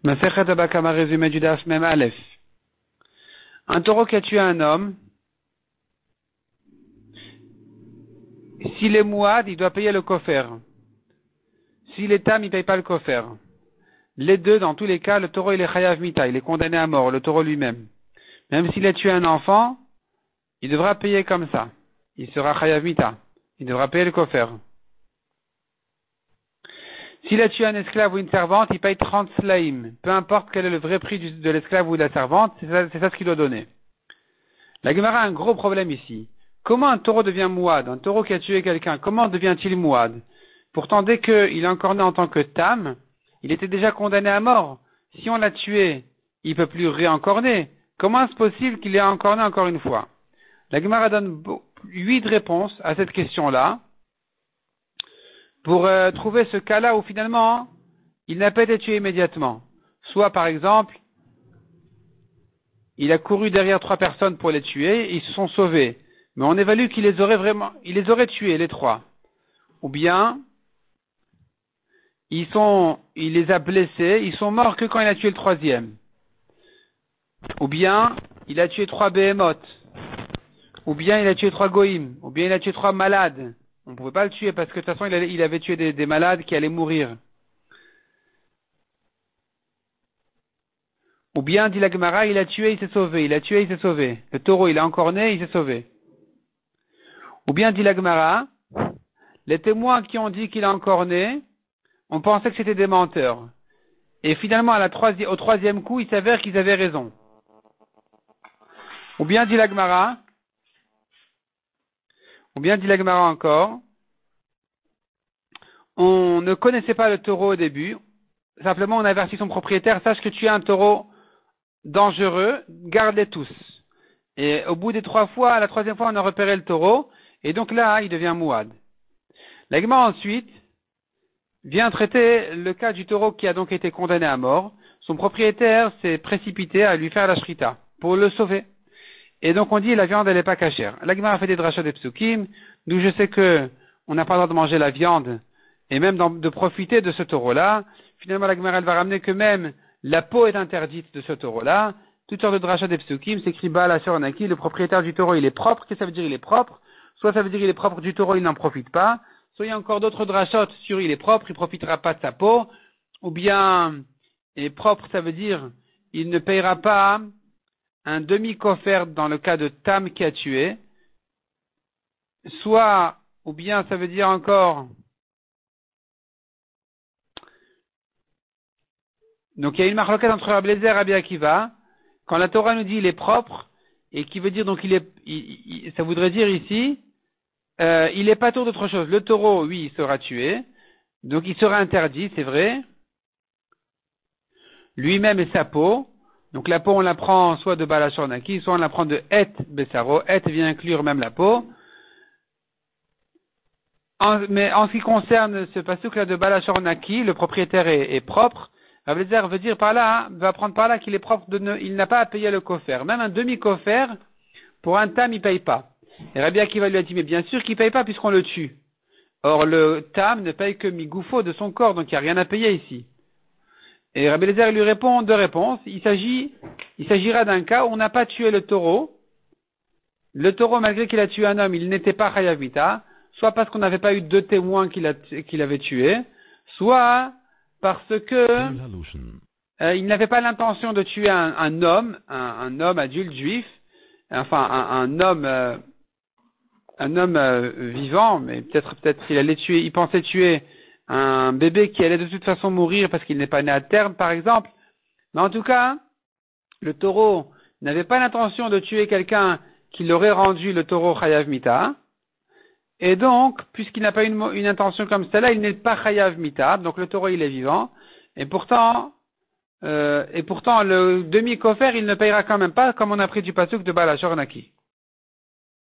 Masechet Baba Kama, résumé du Daf Mem Aleph. Un taureau qui a tué un homme, s'il est mouad, il doit payer le kofer. S'il est tam, il ne paye pas le kofer. Les deux, dans tous les cas, le taureau il est chayav mita, il est condamné à mort, le taureau lui-même. Même s'il a tué un enfant, il devra payer comme ça. Il sera chayav mita. Il devra payer le kofer. S'il a tué un esclave ou une servante, il paye 30 slaim. Peu importe quel est le vrai prix de l'esclave ou de la servante, c'est ça ce qu'il doit donner. La Gemara a un gros problème ici. Comment un taureau devient mouad? Un taureau qui a tué quelqu'un, comment devient-il mouad? Pourtant, dès qu'il est encore né en tant que tam, il était déjà condamné à mort. Si on l'a tué, il ne peut plus réencorner. Comment est-ce possible qu'il ait encorné encore une fois? La Gemara donne 8 réponses à cette question-là pour trouver ce cas-là où finalement, il n'a pas été tué immédiatement. Soit, par exemple, il a couru derrière 3 personnes pour les tuer, et ils se sont sauvés. Mais on évalue qu'il les aurait tués, les 3. Ou bien, il les a blessés, ils sont morts que quand il a tué le 3e. Ou bien, il a tué 3 behemoths. Ou bien, il a tué 3 goïms. Ou bien, il a tué 3 malades. On ne pouvait pas le tuer parce que de toute façon, il avait tué des malades qui allaient mourir. Ou bien, dit la Gemara, il a tué, il s'est sauvé. Il a tué, il s'est sauvé. Le taureau, il est encore né, il s'est sauvé. Ou bien, dit la Gemara, les témoins qui ont dit qu'il est encore né, on pensait que c'était des menteurs. Et finalement, au 3e coup, il s'avère qu'ils avaient raison. Ou bien, dit la Gemara encore, on ne connaissait pas le taureau au début, simplement on a averti son propriétaire, sache que tu es un taureau dangereux, garde-les tous. Et au bout des 3 fois, la 3e fois, on a repéré le taureau, et donc là, il devient mouad. La Gemara ensuite vient traiter le cas du taureau qui a donc été condamné à mort. Son propriétaire s'est précipité à lui faire la shrita pour le sauver. Et donc on dit la viande elle n'est pas cachère. La Gemara a fait des drachas des psukim, d'où je sais que on n'a pas le droit de manger la viande et même de profiter de ce taureau-là. Finalement la Gemara elle va ramener que même la peau est interdite de ce taureau-là. Toutes sortes de drachas des psukim, c'est écrit Baal Asher Naki, le propriétaire du taureau il est propre. Qu'est-ce que ça veut dire il est propre? Soit ça veut dire il est propre du taureau, il n'en profite pas. Soit il y a encore d'autres drachot sur il est propre, il profitera pas de sa peau. Ou bien il est propre, ça veut dire il ne payera pas un demi-kofer dans le cas de tam qui a tué, soit, ou bien ça veut dire encore, donc il y a une marloquette entre Rabbi Eliezer et Rabbi Akiva, quand la Torah nous dit il est propre, et qui veut dire donc ça voudrait dire ici, il est pas tour d'autre chose. Le taureau, oui, il sera tué, donc il sera interdit, c'est vrai, lui-même et sa peau. Donc la peau, on la prend soit de Baal Asher Naki, soit on la prend de Et Bessaro. Et vient inclure même la peau. Mais en ce qui concerne ce pasuk-là de Baal Asher Naki, le propriétaire est propre. Rabbi Eliezer veut dire par là, va prendre par là qu'il est propre, il n'a pas à payer le kofer. Même un demi-kofer, pour un tam, il paye pas. Et Rabbi Akiva lui a dit, mais bien sûr qu'il paye pas puisqu'on le tue. Or, le tam ne paye que migoufo de son corps, donc il n'y a rien à payer ici. Et Rabbi Eliezer lui répond 2 réponses. Il s'agira d'un cas où on n'a pas tué le taureau. Le taureau, malgré qu'il a tué un homme, il n'était pas chayav mita, soit parce qu'on n'avait pas eu 2 témoins qu'il avait tué, soit parce que il n'avait pas l'intention de tuer un homme adulte juif, enfin un homme vivant, mais peut-être qu'il allait tuer, il pensait tuer un bébé qui allait de toute façon mourir parce qu'il n'est pas né à terme, par exemple. Mais en tout cas, le taureau n'avait pas l'intention de tuer quelqu'un qui l'aurait rendu le taureau chayav mita. Et donc, puisqu'il n'a pas une intention comme celle-là, il n'est pas chayav mita. Donc le taureau, il est vivant. Et pourtant, le demi-kofer, il ne payera quand même pas, comme on a pris du pasuk de Baal Asher Naki.